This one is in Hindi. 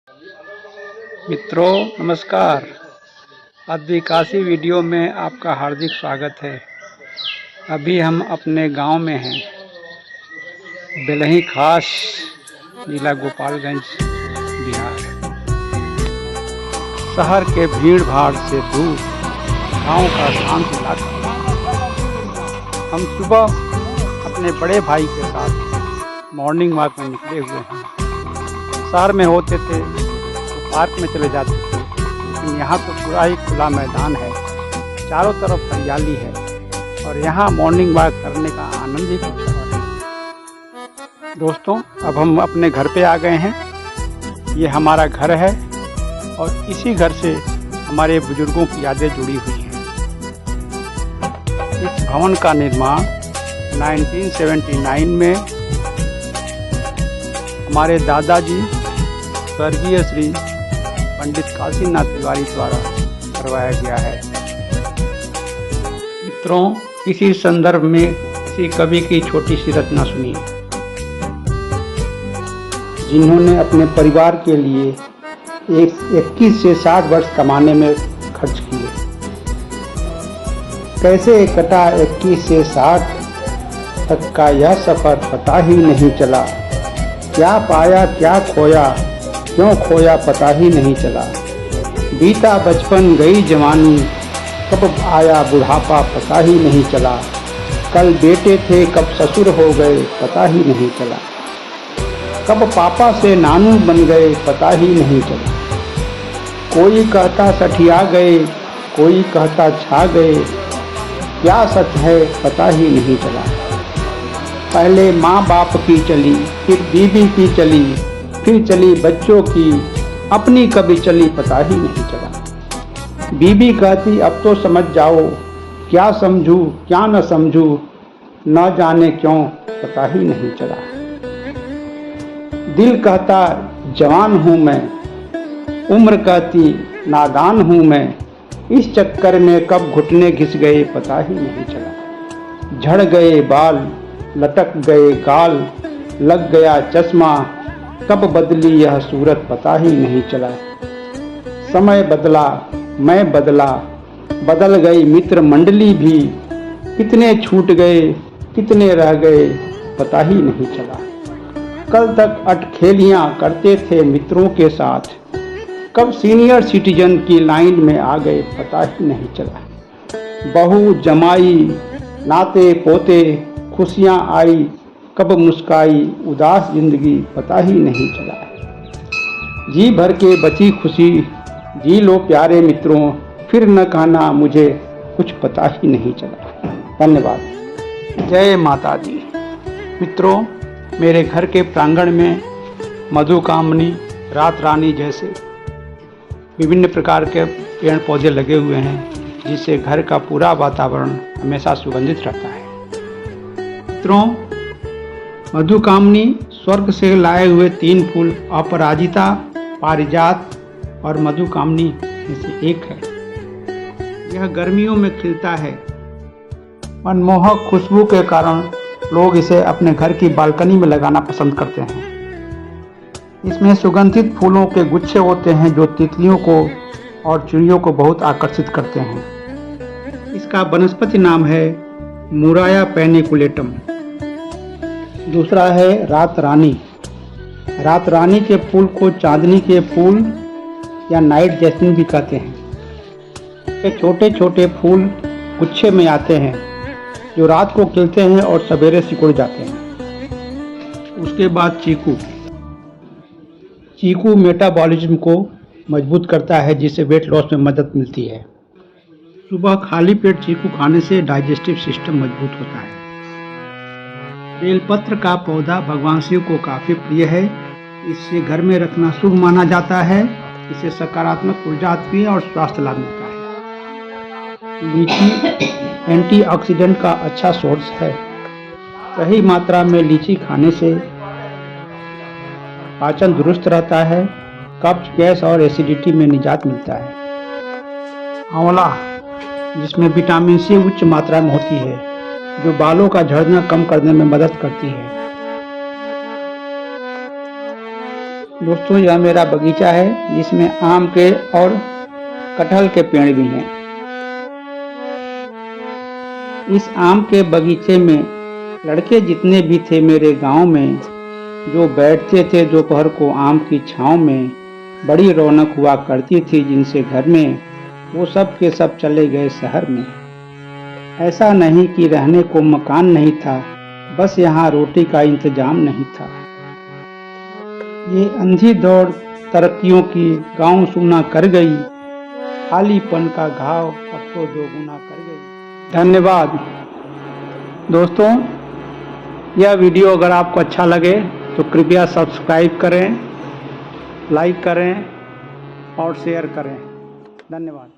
मित्रों नमस्कार। आदिवासी वीडियो में आपका हार्दिक स्वागत है। अभी हम अपने गांव में हैं, बेलही खास, जिला गोपालगंज, बिहार। शहर के भीड़ भाड़ से दूर गांव का शांत इलाका। हम सुबह अपने बड़े भाई के साथ मॉर्निंग वॉक में निकले हुए हैं। शहर में होते थे तो पार्क में चले जाते थे, लेकिन यहाँ तो पूरा ही खुला मैदान है, चारों तरफ हरियाली है और यहाँ मॉर्निंग वॉक करने का आनंद ही कुछ और है। दोस्तों, अब हम अपने घर पे आ गए हैं। ये हमारा घर है और इसी घर से हमारे बुजुर्गों की यादें जुड़ी हुई हैं। इस भवन का निर्माण 1979 में हमारे दादाजी स्वर्गीय श्री पंडित काशीनाथ तिवारी द्वारा करवाया गया है। मित्रों, इसी संदर्भ में किसी कवि की छोटी सी रचना सुनिए, जिन्होंने अपने परिवार के लिए 21 से 60 वर्ष कमाने में खर्च किए। कैसे कटा 21 से 60 तक का यह सफ़र पता ही नहीं चला। क्या पाया क्या खोया, क्यों खोया पता ही नहीं चला। बीता बचपन गई जवानी, कब आया बुढ़ापा पता ही नहीं चला। कल बेटे थे कब ससुर हो गए पता ही नहीं चला। कब पापा से नानू बन गए पता ही नहीं चला। कोई कहता सठिया गए, कोई कहता छा गए, क्या सच है पता ही नहीं चला। पहले माँ बाप की चली, फिर बीवी की चली, फिर चली बच्चों की, अपनी कभी चली पता ही नहीं चला। बीवी कहती अब तो समझ जाओ, क्या समझूं क्या न समझूं, न जाने क्यों पता ही नहीं चला। दिल कहता जवान हूँ मैं, उम्र कहती नादान हूँ मैं, इस चक्कर में कब घुटने घिस गए पता ही नहीं चला। झड़ गए बाल, लटक गए गाल, लग गया चश्मा, कब बदली यह सूरत पता ही नहीं चला। समय बदला मैं बदला, बदल गई मित्र मंडली भी, कितने छूट गए कितने रह गए पता ही नहीं चला। कल तक अटखेलियाँ करते थे मित्रों के साथ, कब सीनियर सिटीजन की लाइन में आ गए पता ही नहीं चला। बहू जमाई नाते पोते, खुशियाँ आई कब मुस्काई, उदास जिंदगी पता ही नहीं चला। जी भर के बची खुशी, जी लो प्यारे मित्रों, फिर न कहना मुझे कुछ पता ही नहीं चला। धन्यवाद। जय माता दी। मित्रों, मेरे घर के प्रांगण में मधुकामनी, रात रानी जैसे विभिन्न प्रकार के पेड़ पौधे लगे हुए हैं, जिससे घर का पूरा वातावरण हमेशा सुगंधित रहता है। मित्रों, मधुकामनी स्वर्ग से लाए हुए 3 फूल अपराजिता, पारिजात और मधुकामनी में से एक है। यह गर्मियों में खिलता है। मनमोहक खुशबू के कारण लोग इसे अपने घर की बालकनी में लगाना पसंद करते हैं। इसमें सुगंधित फूलों के गुच्छे होते हैं जो तितलियों को और चिड़ियों को बहुत आकर्षित करते हैं। इसका वनस्पति नाम है मुराया पैनिकुलेटम। दूसरा है रात रानी। रात रानी के फूल को चांदनी के फूल या नाइट जैस्मिन भी कहते हैं। ये छोटे छोटे फूल गुच्छे में आते हैं जो रात को खिलते हैं और सवेरे सिकुड़ जाते हैं। उसके बाद चीकू। चीकू मेटाबॉलिज्म को मजबूत करता है, जिससे वेट लॉस में मदद मिलती है। सुबह खाली पेट चीकू खाने से डाइजेस्टिव सिस्टम मजबूत होता है। बेलपत्र का पौधा भगवान शिव को काफ़ी प्रिय है। इसे घर में रखना शुभ माना जाता है। इससे सकारात्मक ऊर्जा आती है और स्वास्थ्य लाभ मिलता है। लीची एंटीऑक्सीडेंट का अच्छा सोर्स है। सही मात्रा में लीची खाने से पाचन दुरुस्त रहता है, कब्ज, गैस और एसिडिटी में निजात मिलता है। आंवला, जिसमें विटामिन सी उच्च मात्रा में होती है, जो बालों का झड़ना कम करने में मदद करती है। दोस्तों यह मेरा बगीचा है जिसमें आम के और कटहल के पेड़ भी हैं। इस आम के बगीचे में लड़के जितने भी थे मेरे गांव में, जो बैठते थे दोपहर को आम की छांव में, बड़ी रौनक हुआ करती थी जिनसे घर में, वो सब के सब चले गए शहर में। ऐसा नहीं कि रहने को मकान नहीं था, बस यहाँ रोटी का इंतजाम नहीं था। ये अंधी दौड़ तरक्कियों की गांव सूना कर गई, खालीपन का घाव अब तो दोगुना कर गई। धन्यवाद दोस्तों, यह वीडियो अगर आपको अच्छा लगे तो कृपया सब्सक्राइब करें, लाइक करें और शेयर करें। धन्यवाद।